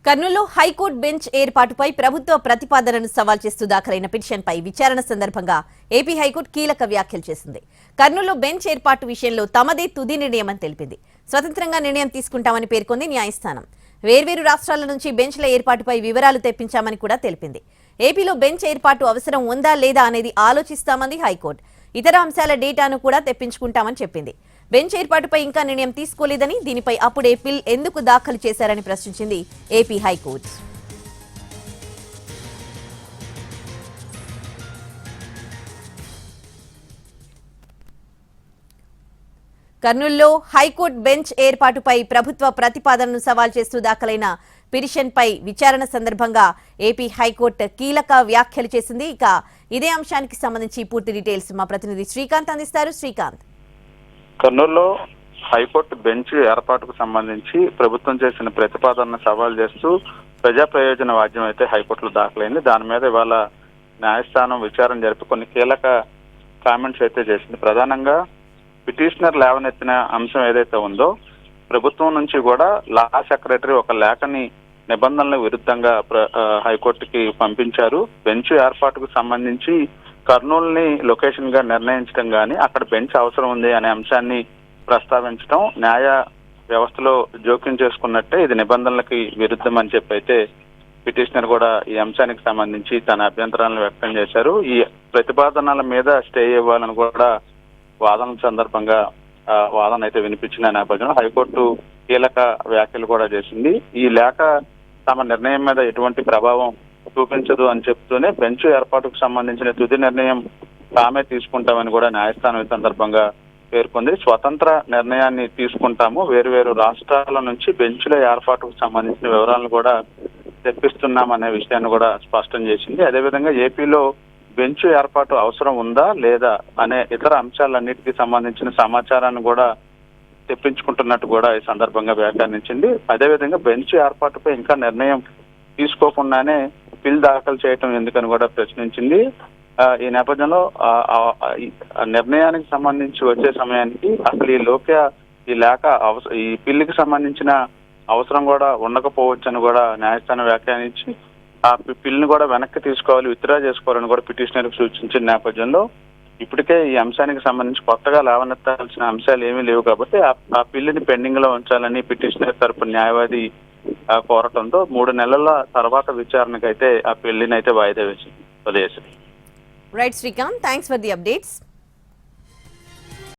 కర్నూలులో high court bench ఏర్పాటుపై ప్రభుత్వ ప్రతిపాదనను సవాల్ చేస్తూ దాఖలైన పిటిషన్పై విచారణ సందర్భంగా ఏపీ హైకోర్టు కీలక వ్యాఖ్యలు చేసింది. కర్నూలులో బెంచ్ ఏర్పాటు విషయంలో తమదే తుది నిర్ణయమని తెలిపింది. స్వతంత్రంగా నిర్ణయం తీసుకుంటామని పేర్కొంది న్యాయస్థానం. వేర్వేరు రాష్ట్రాల నుంచి బెంచ్ల ఏర్పాటుపై వివరాలు తెప్పించామని కూడా తెలిపింది. ఏపీలో బెంచ్ ఏర్పాటు అవసరం ఉందా లేదా అనేది ఆలోచిస్తామంది హైకోర్టు. ఇతర అంశాల డేటాను కూడా తెప్పించుకుంటామని చెప్పింది. బెంచ్ ఏర్పాటుపై ఇంకా నిర్ణయం తీసుకోలేదని, దీనిపై అప్పుడే పిల్ ఎందుకు దాఖలు చేశారని ప్రశ్నించింది ఏపీ హైకోర్టు. కర్నూలులో హైకోర్టు బెంచ్ ఏర్పాటుపై ప్రభుత్వ ప్రతిపాదనను సవాల్ చేస్తూ దాఖలైన పిటిషన్పై విచారణ సందర్భంగా ఏపీ హైకోర్టు కీలక వ్యాఖ్యలు చేసింది. ఇక ఇదే అంశానికి సంబంధించి పూర్తి డీటెయిల్స్ మా ప్రతినిధి శ్రీకాంత్ అందిస్తారు. శ్రీకాంత్, కర్నూలులో హైకోర్టు బెంచ్ ఏర్పాటుకు సంబంధించి ప్రభుత్వం చేసిన ప్రతిపాదనను సవాల్ చేస్తూ ప్రజా ప్రయోజన వాద్యం అయితే హైకోర్టులో దాఖలైంది. దాని మీద ఇవాళ న్యాయస్థానం విచారణ జరిపి కొన్ని కీలక కామెంట్స్ అయితే చేసింది. ప్రధానంగా పిటిషనర్ లేవనెత్తిన అంశం ఏదైతే ఉందో, ప్రభుత్వం నుంచి కూడా లా సెక్రటరీ ఒక లేఖని నిబంధనల విరుద్ధంగా హైకోర్టుకి పంపించారు. బెంచ్ ఏర్పాటుకు సంబంధించి కర్నూలుని లొకేషన్ గా నిర్ణయించడం గానీ అక్కడ బెంచ్ అవసరం ఉంది అనే అంశాన్ని ప్రస్తావించడం న్యాయ వ్యవస్థలో జోక్యం చేసుకున్నట్టే, ఇది నిబంధనలకి విరుద్ధం అని చెప్పి అయితే పిటిషనర్ కూడా ఈ అంశానికి సంబంధించి తన అభ్యంతరాలను వ్యక్తం చేశారు. ఈ ప్రతిపాదనల మీద స్టే ఇవ్వాలని కూడా వాదన సందర్భంగా వాదన అయితే వినిపించిన నేపథ్యంలో హైకోర్టు కీలక వ్యాఖ్యలు కూడా చేసింది. ఈ లేఖ తమ నిర్ణయం మీద ఎటువంటి ప్రభావం చూపించదు అని చెప్తూనే బెంచ్ ఏర్పాటుకు సంబంధించిన తుది నిర్ణయం తామే తీసుకుంటామని కూడా న్యాయస్థానం ఈ సందర్భంగా పేర్కొంది. స్వతంత్ర నిర్ణయాన్ని తీసుకుంటాము, వేరు రాష్ట్రాల నుంచి బెంచ్ల ఏర్పాటుకు సంబంధించిన వివరాలను కూడా తెప్పిస్తున్నామనే విషయాన్ని కూడా స్పష్టం చేసింది. అదేవిధంగా ఏపీలో బెంచ్ ఏర్పాటు అవసరం ఉందా లేదా అనే ఇతర అంశాలన్నిటికీ సంబంధించిన సమాచారాన్ని కూడా తెప్పించుకుంటున్నట్టు కూడా ఈ సందర్భంగా వ్యాఖ్యానించింది. అదేవిధంగా బెంచ్ ఏర్పాటుపై ఇంకా నిర్ణయం తీసుకోకుండానే బిల్ దాఖలు చేయటం ఎందుకని కూడా ప్రశ్నించింది. ఈ నేపథ్యంలో నిర్ణయానికి సంబంధించి వచ్చే సమయానికి అసలు ఈ లేఖ ఈ బిల్లుకి సంబంధించిన అవసరం కూడా ఉండకపోవచ్చని కూడా న్యాయస్థానం వ్యాఖ్యానించి ఆ బిల్లును కూడా వెనక్కి తీసుకోవాలి, విత్డ్రా చేసుకోవాలని కూడా పిటిషనర్కి సూచించిన నేపథ్యంలో ఇప్పటికే ఈ అంశానికి సంబంధించి కొత్తగా లేవనెత్తాల్సిన అంశాలు ఏమీ లేవు కాబట్టి ఆ బిల్లుని పెండింగ్ లో ఉంచాలని పిటిషనర్ తరపు న్యాయవాది కోరటంతో 3 నెలల తర్వాత విచారణకైతే ఆ బిల్లుని అయితే వాయిదా వేసింది. Right Srikanth, thanks for the updates.